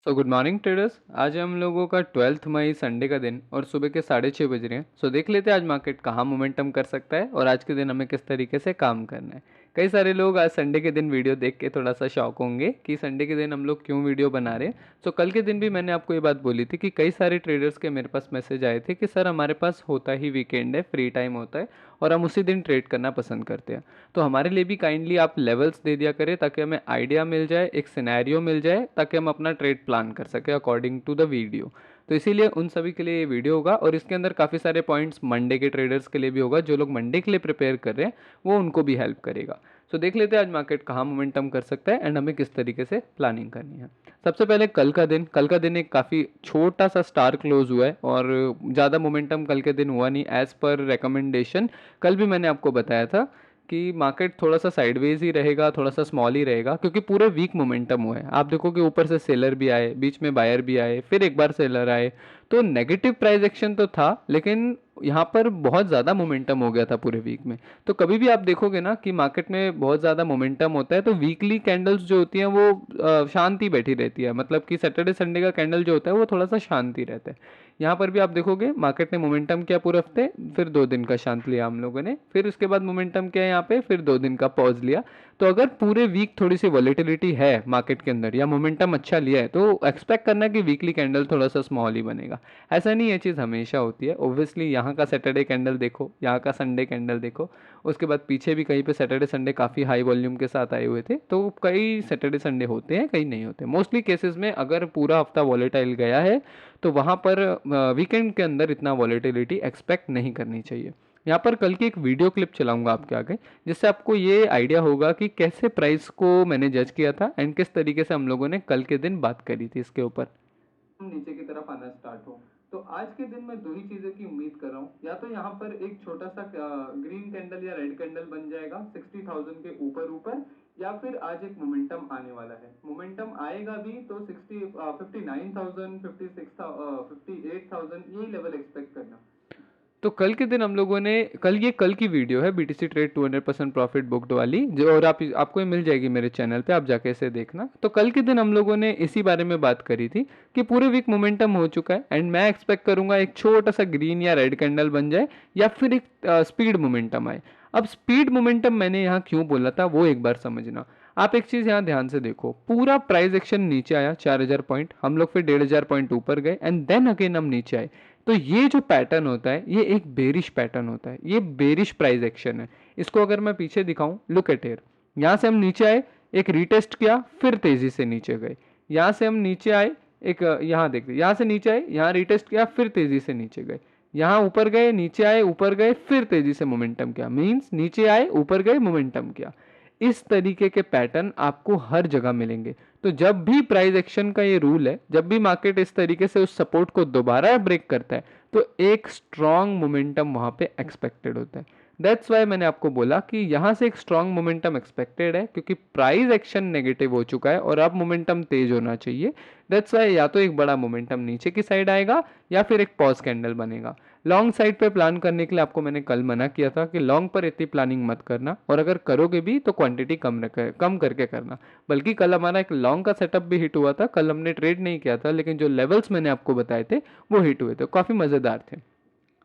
Good morning traders. आज हम लोगों का 12 मई संडे का दिन और सुबह के 6:30 बज रहे हैं। देख लेते हैं आज मार्केट कहाँ मोमेंटम कर सकता है और आज के दिन हमें किस तरीके से काम करना है। कई सारे लोग आज संडे के दिन वीडियो देख के थोड़ा सा शॉक होंगे कि संडे के दिन हम लोग क्यों वीडियो बना रहे हैं। कल के दिन भी मैंने आपको ये बात बोली थी कि कई सारे ट्रेडर्स के मेरे पास मैसेज आए थे कि सर हमारे पास होता ही वीकेंड है, फ्री टाइम होता है और हम उसी दिन ट्रेड करना पसंद करते हैं। तो हमारे लिए भी काइंडली आप लेवल्स दे दिया करें ताकि हमें आइडिया मिल जाए, एक सिनेरियो मिल जाए ताकि हम अपना ट्रेड प्लान कर सकें अकॉर्डिंग टू द वीडियो। तो इसीलिए उन सभी के लिए ये वीडियो होगा और इसके अंदर काफ़ी सारे पॉइंट्स मंडे के ट्रेडर्स के लिए भी होगा। जो लोग मंडे के लिए प्रिपेयर कर रहे हैं वो उनको भी हेल्प करेगा। देख लेते हैं आज मार्केट कहाँ मोमेंटम कर सकता है एंड हमें किस तरीके से प्लानिंग करनी है। सबसे पहले कल का दिन एक काफ़ी छोटा सा स्टार क्लोज हुआ है और ज़्यादा मोमेंटम कल के दिन हुआ नहीं एज़ पर रिकमेंडेशन। कल भी मैंने आपको बताया था कि मार्केट थोड़ा सा साइडवेज ही रहेगा, थोड़ा सा स्मॉल ही रहेगा क्योंकि पूरे वीक मोमेंटम हुआ है। आप देखो कि ऊपर से सेलर भी आए, बीच में बायर भी आए, फिर एक बार सेलर आए। तो नेगेटिव प्राइस एक्शन तो था लेकिन यहाँ पर बहुत ज़्यादा मोमेंटम हो गया था पूरे वीक में। तो कभी भी आप देखोगे ना कि मार्केट में बहुत ज़्यादा मोमेंटम होता है तो वीकली कैंडल्स जो होती हैं वो शांति बैठी रहती है। मतलब कि सैटरडे संडे का कैंडल जो होता है वो थोड़ा सा शांति रहता है। यहाँ पर भी आप देखोगे मार्केट ने मोमेंटम किया पूरे हफ्ते, फिर 2 दिन का शांत लिया हम लोगों ने, फिर उसके बाद मोमेंटम किया यहाँ पे, फिर 2 दिन का पॉज लिया। तो अगर पूरे वीक थोड़ी सी वॉलेटिलिटी है मार्केट के अंदर या मोमेंटम अच्छा लिया है तो एक्सपेक्ट करना है कि वीकली कैंडल थोड़ा सा स्मॉल ही बनेगा। ऐसा नहीं ये चीज़ हमेशा होती है। ओब्वियसली यहाँ का सैटरडे कैंडल देखो, यहाँ का संडे कैंडल देखो, उसके बाद पीछे भी कहीं पे सैटरडे संडे काफ़ी हाई वॉल्यूम के साथ आए हुए थे। तो कई सैटरडे संडे होते हैं, कई नहीं होते। मोस्टली केसेस में अगर पूरा हफ्ता वॉलेटाइल गया है तो वहाँ पर वीकेंड के अंदर इतना वॉलेटिलिटी एक्सपेक्ट नहीं करनी चाहिए। यहाँ पर कल की एक वीडियो क्लिप चलाऊंगा आपके आगे जिससे आपको ये आइडिया होगा कि कैसे प्राइस को मैंने जज किया था एंड किस तरीके से हम लोगों ने कल के दिन बात करी थी इसके ऊपर। नीचे की तरफ आना स्टार्ट हो तो आज के दिन मैं दो ही चीज़ों की उम्मीद कर रहा हूँ। या तो यहाँ पर एक छोटा सा ग्रीन कैंडल या रेड कैंडल बन जाएगा 60,000 के ऊपर ऊपर, या फिर आज एक मोमेंटम आने वाला है। मोमेंटम आएगा भी तो 59,000, 58,000 यही लेवल एक्सपेक्ट करना। तो कल के दिन हम लोगों ने कल की वीडियो है बीटीसी ट्रेड 200% प्रॉफिट बुक्ड वाली, जो और आपको ये मिल जाएगी मेरे चैनल पे, आप जाके इसे देखना। तो कल के दिन हम लोगों ने इसी बारे में बात करी थी कि पूरे वीक मोमेंटम हो चुका है एंड मैं एक्सपेक्ट करूंगा एक छोटा सा ग्रीन या रेड कैंडल बन जाए या फिर एक स्पीड मोमेंटम आए। अब स्पीड मोमेंटम मैंने यहाँ क्यों बोला था वो एक बार समझना। आप एक चीज़ यहाँ ध्यान से देखो, पूरा प्राइस एक्शन नीचे आया 4,000 पॉइंट, हम लोग फिर 1,500 पॉइंट ऊपर गए एंड देन अगेन हम नीचे आए। तो ये जो पैटर्न होता है ये एक बेरिश पैटर्न होता है, ये बेरिश प्राइस एक्शन है। इसको अगर मैं पीछे दिखाऊं, लुक एट हियर, यहाँ से हम नीचे आए, एक रीटेस्ट किया, फिर तेजी से नीचे गए। यहाँ से हम नीचे आए, एक यहाँ देखते, यहाँ से नीचे आए, यहाँ रीटेस्ट किया, फिर तेजी से नीचे गए। यहाँ ऊपर गए, नीचे आए, ऊपर गए, फिर तेजी से मोमेंटम किया। मींस नीचे आए, ऊपर गए, मोमेंटम किया। इस तरीके के पैटर्न आपको हर जगह मिलेंगे। तो जब भी प्राइस एक्शन का ये रूल है, जब भी मार्केट इस तरीके से उस सपोर्ट को दोबारा ब्रेक करता है तो एक स्ट्रॉन्ग मोमेंटम वहां पे एक्सपेक्टेड होता है। दैट्स वाई मैंने आपको बोला कि यहां से एक स्ट्रॉन्ग मोमेंटम एक्सपेक्टेड है क्योंकि प्राइस एक्शन नेगेटिव हो चुका है और अब मोमेंटम तेज होना चाहिए। दैट्स वाई या तो एक बड़ा मोमेंटम नीचे की साइड आएगा या फिर एक पॉज कैंडल बनेगा। लॉन्ग साइड पे प्लान करने के लिए आपको मैंने कल मना किया था कि लॉन्ग पर इतनी प्लानिंग मत करना, और अगर करोगे भी तो क्वांटिटी कम करके करना। बल्कि कल हमारा एक लॉन्ग का सेटअप भी हिट हुआ था। कल हमने ट्रेड नहीं किया था लेकिन जो लेवल्स मैंने आपको बताए थे वो हिट हुए थे, काफ़ी मज़ेदार थे।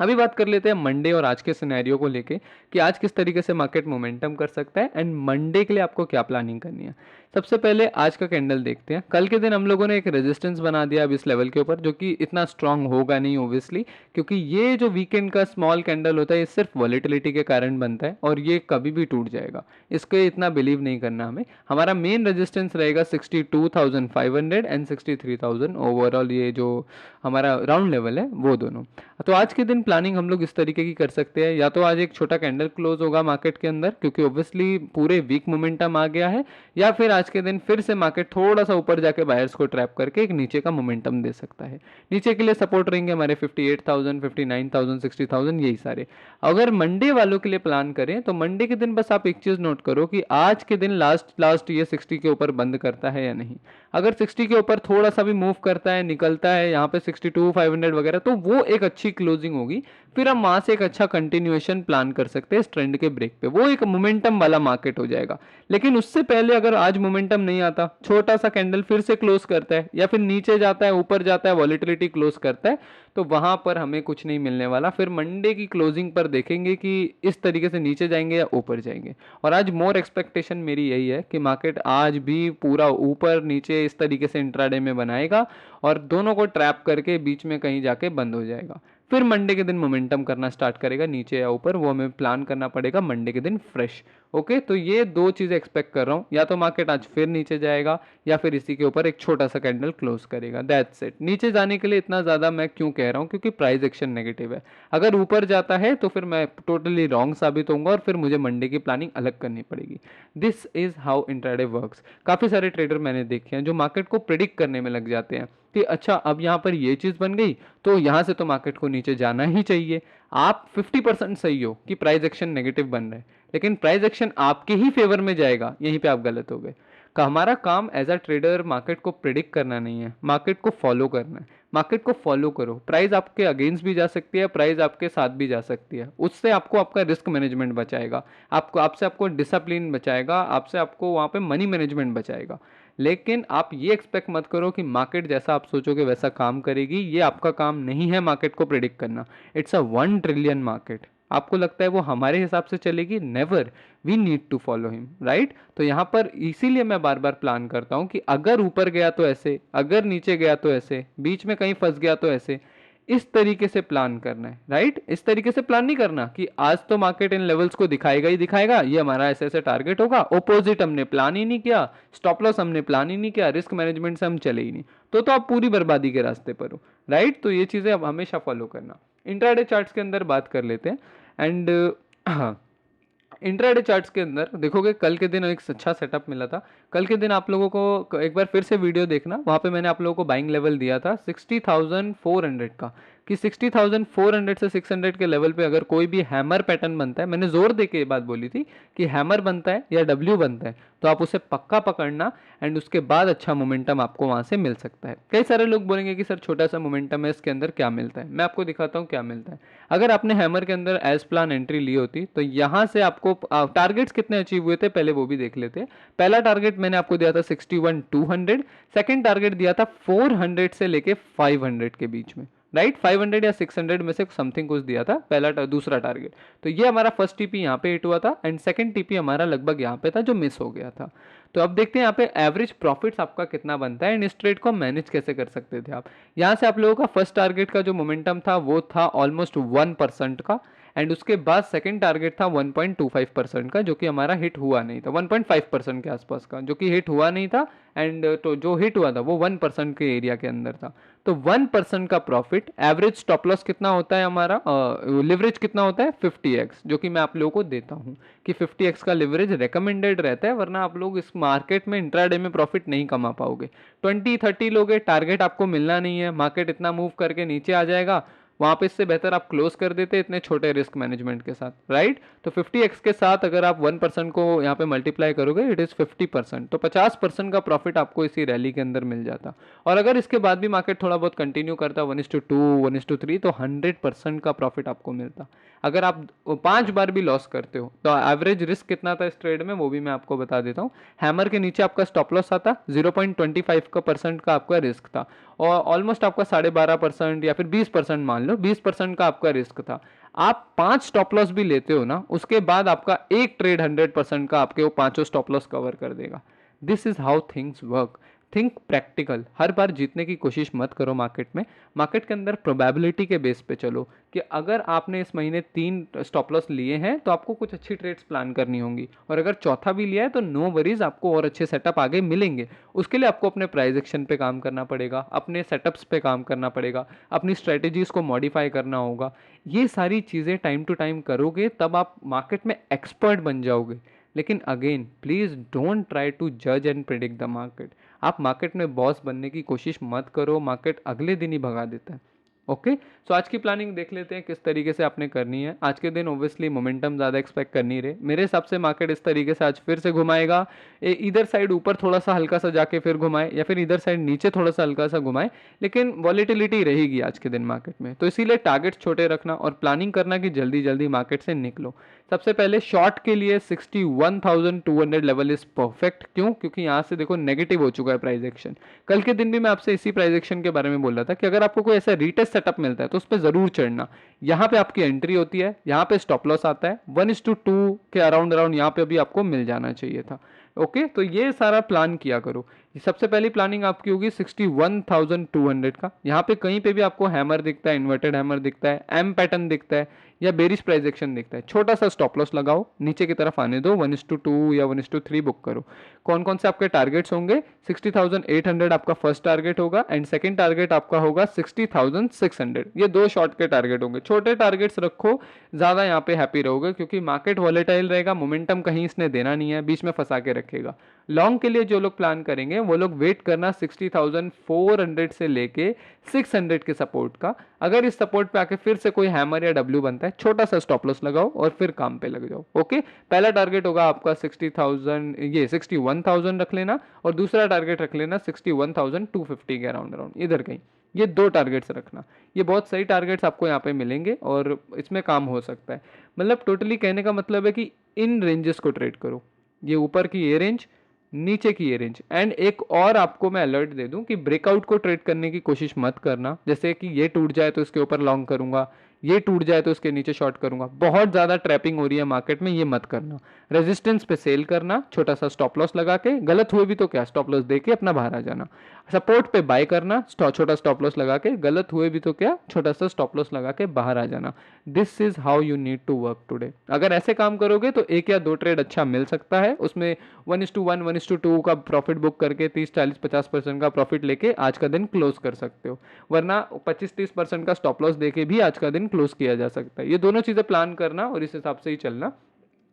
अभी बात कर लेते हैं मंडे और आज के सिनेरियो को लेके कि आज किस तरीके से मार्केट मोमेंटम कर सकता है एंड मंडे के लिए आपको क्या प्लानिंग करनी है। सबसे पहले आज का कैंडल देखते हैं। कल के दिन हम लोगों ने एक रेजिस्टेंस बना दिया अब इस लेवल के ऊपर, जो कि इतना स्ट्रांग होगा नहीं ओब्वियसली, क्योंकि ये जो वीकेंड का स्मॉल कैंडल होता है ये सिर्फ वॉलेटिलिटी के कारण बनता है और ये कभी भी टूट जाएगा। इसको इतना बिलीव नहीं करना हमें। हमारा मेन रेजिस्टेंस रहेगा 62,500 एंड 63,000 ओवरऑल, ये जो हमारा राउंड लेवल है वो दोनों। तो आज के दिन प्लानिंग हम लोग इस तरीके की कर सकते हैं, या तो आज एक छोटा कैंडल क्लोज होगा मार्केट के अंदर क्योंकि ऑब्वियसली पूरे वीक मोमेंटम आ गया है, या फिर आज के दिन फिर से मार्केट थोड़ा सा ऊपर जाके बायर्स को ट्रैप करके एक नीचे का मोमेंटम दे सकता है। नीचे के लिए सपोर्ट रहेंगे हमारे 58,000, 59,000, 60,000, यही सारे। अगर मंडे वालों के लिए प्लान करें तो मंडे के दिन बस आप एक चीज़ नोट करो कि आज के दिन लास्ट लास्ट ये 60 के ऊपर बंद करता है या नहीं। अगर 60 के ऊपर थोड़ा सा भी मूव करता है, निकलता है यहाँ पे 62 500 वगैरह, तो वो एक अच्छी क्लोजिंग होगी। फिर हम वहाँ से एक अच्छा कंटिन्यूएशन प्लान कर सकते हैं इस ट्रेंड के ब्रेक पे, वो एक मोमेंटम वाला मार्केट हो जाएगा। लेकिन उससे पहले अगर आज मोमेंटम नहीं आता, छोटा सा कैंडल फिर से क्लोज करता है या फिर नीचे जाता है ऊपर जाता है, वॉलेटिलिटी क्लोज करता है, तो वहां पर हमें कुछ नहीं मिलने वाला। फिर मंडे की क्लोजिंग पर देखेंगे कि इस तरीके से नीचे जाएंगे या ऊपर जाएंगे। और आज मोर एक्सपेक्टेशन मेरी यही है कि मार्केट आज भी पूरा ऊपर नीचे इस तरीके से इंट्राडे में बनाएगा और दोनों को ट्रैप करके बीच में कहीं जाके बंद हो जाएगा। फिर मंडे के दिन मोमेंटम करना स्टार्ट करेगा नीचे या ऊपर, वो हमें प्लान करना पड़ेगा मंडे के दिन फ्रेश। ओके, तो ये दो चीज़ें एक्सपेक्ट कर रहा हूँ, या तो मार्केट आज फिर नीचे जाएगा या फिर इसी के ऊपर एक छोटा सा कैंडल क्लोज करेगा। That's it. नीचे जाने के लिए इतना ज़्यादा मैं क्यों कह रहा हूँ, क्योंकि प्राइस एक्शन नेगेटिव है। अगर ऊपर जाता है तो फिर मैं टोटली रॉन्ग साबित होऊंगा और फिर मुझे मंडे की प्लानिंग अलग करनी पड़ेगी। This is how intraday works. काफ़ी सारे ट्रेडर मैंने देखे हैं जो मार्केट को प्रिडिक्ट करने में लग जाते हैं कि अच्छा अब यहाँ पर ये चीज़ बन गई तो यहाँ से तो मार्केट को नीचे जाना ही चाहिए। आप 50% सही हो कि प्राइस एक्शन नेगेटिव बन रहा है, लेकिन प्राइस एक्शन आपके ही फेवर में जाएगा, यहीं पे आप गलत हो गए। का हमारा काम एज अ ट्रेडर मार्केट को प्रिडिक्ट करना नहीं है, मार्केट को फॉलो करना है। मार्केट को फॉलो करो, प्राइस आपके अगेंस्ट भी जा सकती है, प्राइस आपके साथ भी जा सकती है, उससे आपको आपका रिस्क मैनेजमेंट बचाएगा, आपको डिसिप्लिन बचाएगा, आपसे आपको वहाँ पे मनी मैनेजमेंट बचाएगा। लेकिन आप ये एक्सपेक्ट मत करो कि मार्केट जैसा आप सोचोगे वैसा काम करेगी। ये आपका काम नहीं है मार्केट को प्रिडिक्ट करना। It's a 1 trillion market. आपको लगता है वो हमारे हिसाब से चलेगी? Never. We need to follow him, right? तो यहाँ पर इसीलिए मैं बार बार प्लान करता हूँ कि अगर ऊपर गया तो ऐसे, अगर नीचे गया तो ऐसे, बीच में कहीं फंस गया तो ऐसे। इस तरीके से प्लान करना है, राइट? इस तरीके से प्लान नहीं करना कि आज तो मार्केट इन लेवल्स को दिखाएगा ही दिखाएगा, ये हमारा ऐसे ऐसे टारगेट होगा। ओपोजिट हमने प्लान ही नहीं किया, स्टॉप लॉस हमने प्लान ही नहीं किया, रिस्क मैनेजमेंट से हम चले ही नहीं, तो आप पूरी बर्बादी के रास्ते पर हो, राइट? तो ये चीज़ें अब हमेशा फॉलो करना। इंट्राडे चार्ट्स के अंदर बात कर लेते हैं। एंड हाँ, इंट्राडे चार्ट्स के अंदर देखोगे कल के दिन एक अच्छा सेटअप मिला था। कल के दिन आप लोगों को एक बार फिर से वीडियो देखना, वहाँ पे मैंने आप लोगों को बाइंग लेवल दिया था 60,400 का, कि 60,400 से 600 के लेवल पे अगर कोई भी हैमर पैटर्न बनता है, मैंने जोर दे के ये बात बोली थी कि हैमर बनता है या डब्ल्यू बनता है तो आप उसे पक्का पकड़ना, एंड उसके बाद अच्छा मोमेंटम आपको वहाँ से मिल सकता है। कई सारे लोग बोलेंगे कि सर छोटा सा मोमेंटम है, इसके अंदर क्या मिलता है? मैं आपको दिखाता हूँ क्या मिलता है। अगर आपने हैमर के अंदर एज प्लान एंट्री ली होती तो यहाँ से आपको टारगेट्स कितने अचीव हुए थे पहले वो भी देख लेते। पहला टारगेट मैंने आपको दिया था 61,200, सेकंड टारगेट दिया था 400 से लेके 500 के बीच में, राइट? 500 या 600 में से समथिंग कुछ दिया था दूसरा टारगेट। तो ये हमारा फर्स्ट टीपी यहाँ पे हिट हुआ था, एंड सेकंड टीपी हमारा लगभग यहाँ पे था जो मिस हो गया था। तो अब देखते हैं यहाँ पे एवरेज प्रॉफिट्स आपका कितना बनता है, एंड इस ट्रेड को मैनेज कैसे कर सकते थे आप। यहाँ से आप लोगों का फर्स्ट टारगेट का जो मोमेंटम था वो था ऑलमोस्ट 1% का, एंड उसके बाद सेकंड टारगेट था 1.25% का, जो कि हमारा हिट हुआ नहीं था, 1.5% के आसपास का, जो कि हिट हुआ नहीं था। एंड तो जो हिट हुआ था वो 1% के एरिया के अंदर था। तो 1% का प्रॉफिट, एवरेज स्टॉप लॉस कितना होता है हमारा, लिवरेज कितना होता है 50x, जो कि मैं आप लोगों को देता हूँ कि 50x का लिवरेज रेकमेंडेड रहता है, वरना आप लोग इस मार्केट में इंट्राडे में प्रॉफिट नहीं कमा पाओगे। 20-30 लोगे, टारगेट आपको मिलना नहीं है, मार्केट इतना मूव करके नीचे आ जाएगा, वहां पे इससे बेहतर आप क्लोज कर देते इतने छोटे रिस्क मैनेजमेंट के साथ, राइट? तो 50x के साथ अगर आप 1% को यहाँ पे मल्टीप्लाई करोगे, इट इज 50%, तो 50% का प्रॉफिट आपको इसी रैली के अंदर मिल जाता। और अगर इसके बाद भी मार्केट थोड़ा बहुत कंटिन्यू करता 1:2 1:3, तो 100% का प्रॉफिट आपको मिलता। अगर आप 5 बार भी लॉस करते हो तो एवरेज रिस्क कितना था इस ट्रेड में वो भी मैं आपको बता देता हूँ। हैमर के नीचे आपका स्टॉप लॉस आता 0.25% का आपका रिस्क था, और ऑलमोस्ट आपका 12.5% या फिर 20% मान लो, 20% का आपका रिस्क था। आप 5 स्टॉप लॉस भी लेते हो ना, उसके बाद आपका एक ट्रेड 100% का आपके वो पांचों स्टॉप लॉस कवर कर देगा। This is how things work. Think practical. हर बार जीतने की कोशिश मत करो मार्केट में। मार्केट के अंदर प्रोबेबिलिटी के बेस पे चलो, कि अगर आपने इस महीने 3 स्टॉप लॉस लिए हैं तो आपको कुछ अच्छी ट्रेड्स प्लान करनी होंगी, और अगर चौथा भी लिया है तो नो वरीज, आपको और अच्छे सेटअप आगे मिलेंगे। उसके लिए आपको अपने प्राइस एक्शन पे काम करना पड़ेगा, अपने सेटअप्स पे काम करना पड़ेगा, अपनी स्ट्रेटेजीज को मॉडिफाई करना होगा। ये सारी चीज़ें टाइम टू टाइम करोगे तब आप मार्केट में एक्सपर्ट बन जाओगे। लेकिन again please don't try to जज एंड प्रिडिक्ट द मार्केट। आप मार्केट में बॉस बनने की कोशिश मत करो, मार्केट अगले दिन ही भगा देता है। ओके, सो आज की प्लानिंग देख लेते हैं किस तरीके से आपने करनी है। आज के दिन ऑब्वियसली मोमेंटम ज़्यादा एक्सपेक्ट कर नहीं रहे, मेरे हिसाब से मार्केट इस तरीके से आज फिर से घुमाएगा। इधर साइड ऊपर थोड़ा सा हल्का सा जाके फिर घुमाए, या फिर इधर साइड नीचे थोड़ा सा हल्का सा घुमाए, लेकिन वॉलेटिलिटी रहेगी आज के दिन मार्केट में। तो इसीलिए टारगेट छोटे रखना और प्लानिंग करना कि जल्दी जल्दी मार्केट से निकलो। सबसे पहले शॉर्ट के लिए 61,200 लेवल इज परफेक्ट। क्यों? क्योंकि यहाँ से देखो नेगेटिव हो चुका है प्राइस एक्शन। कल के दिन भी मैं आपसे इसी प्राइस एक्शन के बारे में बोल रहा था कि अगर आपको कोई ऐसा रीटेस्ट सेटअप मिलता है तो उस पर जरूर चढ़ना। यहाँ पे आपकी एंट्री होती है, यहाँ पे स्टॉप लॉस आता है, 1:2 के अराउंड अराउंड यहाँ पे भी आपको मिल जाना चाहिए था। ओके, तो ये सारा प्लान किया करो। सबसे पहली प्लानिंग आपकी होगी 61,200 का। यहाँ पे कहीं पे भी आपको हैमर दिखता है, इन्वर्टेड हैमर दिखता है, एम पैटर्न दिखता है या बेरिश प्राइस एक्शन दिखता है, छोटा सा स्टॉप लॉस लगाओ, नीचे की तरफ आने दो, 1:2 या 1:3 बुक करो। कौन कौन से आपके टारगेट्स होंगे? 60,800 आपका फर्स्ट टारगेट होगा एंड सेकंड टारगेट आपका होगा 60,600। ये दो शॉर्ट के टारगेट होंगे। छोटे टारगेट्स रखो, ज़्यादा यहाँ पे हैप्पी रहोगे, क्योंकि मार्केट वॉलेटाइल रहेगा, मोमेंटम कहीं इसने देना नहीं है, बीच में फंसा के रखेगा। लॉन्ग के लिए जो लोग प्लान करेंगे वो लोग वेट करना 60,400 से लेके 600 के सपोर्ट का। अगर इस सपोर्ट पे आके फिर से कोई हैमर या डब्ल्यू बनता है, छोटा सा स्टॉप लॉस लगाओ और फिर काम पे लग जाओ। ओके, पहला टारगेट होगा आपका 60,000, ये 61,000 रख लेना, और दूसरा टारगेट रख लेना 61,250 के अराउंड अराउंड, इधर कहीं। ये दो टारगेट्स रखना, ये बहुत सही टारगेट्स आपको यहाँ पे मिलेंगे और इसमें काम हो सकता है। मतलब टोटली कहने का मतलब है कि इन रेंजेस को ट्रेड करो, ये ऊपर की ये रेंज, नीचे की ये रेंज। एंड एक और आपको मैं अलर्ट दे दूं कि ब्रेकआउट को ट्रेड करने की कोशिश मत करना। जैसे कि ये टूट जाए तो इसके ऊपर लॉन्ग करूंगा, ये टूट जाए तो इसके नीचे शॉर्ट करूंगा। बहुत ज़्यादा ट्रैपिंग हो रही है मार्केट में, ये मत करना। रेजिस्टेंस पे सेल करना, छोटा सा स्टॉप लॉस लगा के, गलत हुए भी तो क्या, स्टॉप लॉस दे के अपना बाहर आ जाना। सपोर्ट पे बाय करना, छोटा स्टॉप लॉस लगा के, गलत हुए भी तो क्या, छोटा सा स्टॉप लॉस लगा के बाहर आ जाना। This is how you need to work today. अगर ऐसे काम करोगे तो एक या दो ट्रेड अच्छा मिल सकता है, उसमें 1:1 1:2 का प्रॉफिट बुक करके 30-40-50% का प्रॉफिट लेके आज का दिन क्लोज कर सकते हो। वरना 25-30% का स्टॉप लॉस देके भी आज का दिन क्लोज किया जा सकता है। ये दोनों चीजें प्लान करना और इस हिसाब से ही चलना।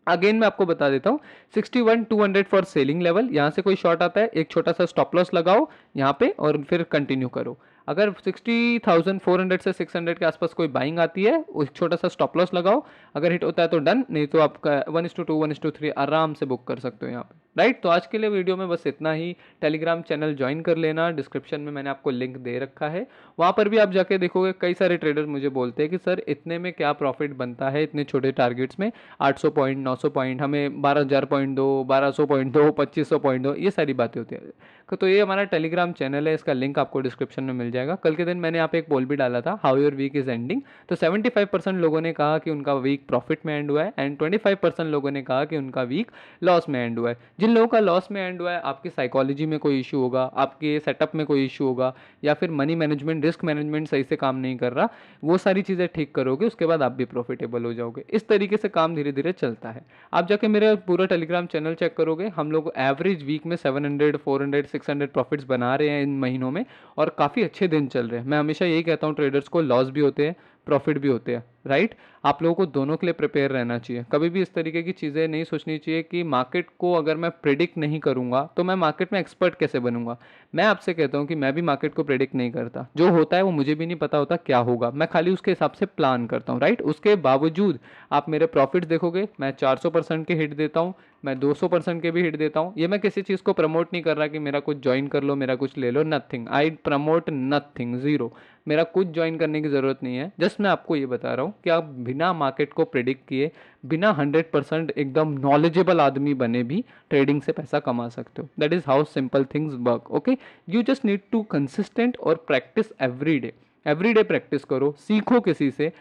अगेन मैं आपको बता देता हूँ, 61,200 फॉर सेलिंग लेवल। यहाँ से कोई शॉर्ट आता है, एक छोटा सा स्टॉप लॉस लगाओ यहाँ पे और फिर कंटिन्यू करो। अगर 60,400 से 600 के आसपास कोई बाइंग आती है, उस छोटा सा स्टॉप लॉस लगाओ। अगर हिट होता है तो डन, नहीं तो आपका 1:2 1:3 आराम से बुक कर सकते हो यहाँ पे। राइट, तो आज के लिए वीडियो में बस इतना ही। टेलीग्राम चैनल ज्वाइन कर लेना, डिस्क्रिप्शन में मैंने आपको लिंक दे रखा है, वहाँ पर भी आप जाके देखोगे। कई सारे ट्रेडर्स मुझे बोलते हैं कि सर इतने में क्या प्रॉफिट बनता है, इतने छोटे टारगेट्स में 800 पॉइंट 900 पॉइंट, हमें 12,000 पॉइंट दो, 1,200 पॉइंट दो, 2,500 पॉइंट दो, ये सारी बातें होती है। तो ये हमारा टेलीग्राम चैनल है, इसका लिंक आपको डिस्क्रिप्शन में मिल जाएगा। कल के दिन मैंने यहाँ पे एक पोल भी डाला था, how your week is ending. तो 75% लोगों ने कहा कि उनका वीक प्रॉफिट में एंड हुआ है एंड 25% लोगों ने कहा कि उनका वीक लॉस में एंड हुआ है। जिन लोगों का लॉस में एंड हुआ है, आपकी साइकोलॉजी में कोई इशू होगा, आपके सेटअप में कोई इशू होगा, या फिर मनी मैनेजमेंट, रिस्क मैनेजमेंट सही से काम नहीं कर रहा, वो सारी चीज़ें ठीक करोगे, उसके बाद आप भी प्रॉफिटेबल हो जाओगे। इस तरीके से काम धीरे धीरे चलता है। आप जाके मेरे पूरा टेलीग्राम चैनल चेक करोगे, हम लोग एवरेज वीक में 700 400 600 प्रॉफिट्स बना रहे हैं इन महीनों में, और काफ़ी अच्छे दिन चल रहे हैं। मैं हमेशा यही कहता हूँ ट्रेडर्स को, लॉस भी होते हैं, प्रॉफिट भी होते हैं। राइट, आप लोगों को दोनों के लिए प्रिपेयर रहना चाहिए। कभी भी इस तरीके की चीज़ें नहीं सोचनी चाहिए कि मार्केट को अगर मैं प्रिडिक्ट नहीं करूंगा तो मैं मार्केट में एक्सपर्ट कैसे बनूंगा। मैं आपसे कहता हूं कि मैं भी मार्केट को प्रिडिक्ट नहीं करता, जो होता है वो मुझे भी नहीं पता होता क्या होगा, मैं खाली उसके हिसाब से प्लान करता हूं। राइट, उसके बावजूद आप मेरे प्रॉफिट देखोगे, मैं 400% के हिट देता हूं, मैं 200% के भी हिट देता हूं। ये मैं किसी चीज़ को प्रमोट नहीं कर रहा कि मेरा कुछ ज्वाइन कर लो, मेरा कुछ ले लो, nothing, I promote nothing, zero. मेरा कुछ ज्वाइन करने की ज़रूरत नहीं है। जस्ट मैं आपको ये बता रहा हूँ कि आप बिना मार्केट को प्रिडिक्ट किए, बिना 100% एकदम नॉलेजेबल आदमी बने भी ट्रेडिंग से पैसा कमा सकते हो। That is how simple things work. Okay, you just need to consistent और प्रैक्टिस एवरी डे प्रैक्टिस करो, सीखो किसी से,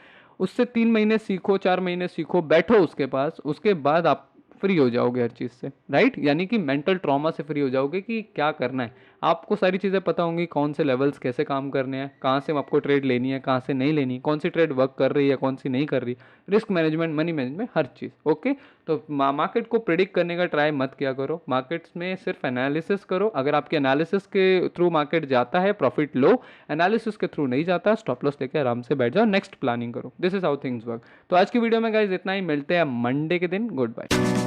उससे 3 महीने सीखो, 4 महीने सीखो, बैठो उसके पास, उसके बाद आप फ्री हो जाओगे हर चीज़ से। राइट, यानी कि मेंटल ट्रॉमा से फ्री हो जाओगे कि क्या करना है। आपको सारी चीज़ें पता होंगी, कौन से लेवल्स कैसे काम करने हैं, कहाँ से आपको ट्रेड लेनी है, कहाँ से नहीं लेनी, कौन सी ट्रेड वर्क कर रही है, कौन सी नहीं कर रही, रिस्क मैनेजमेंट, मनी मैनेजमेंट, हर चीज़। ओके, तो मार्केट को प्रिडिक्ट करने का ट्राई मत किया करो, मार्केट्स में सिर्फ एनालिसिस करो। अगर आपके एनालिसिस के थ्रू मार्केट जाता है, प्रॉफिट लो, एनालिसिस के थ्रू नहीं जाता, स्टॉप लॉस लेके आराम से बैठ जाओ, नेक्स्ट प्लानिंग करो। This is how things work. तो आज की वीडियो में गाइज इतना ही, मिलते हैं मंडे के दिन। Good bye.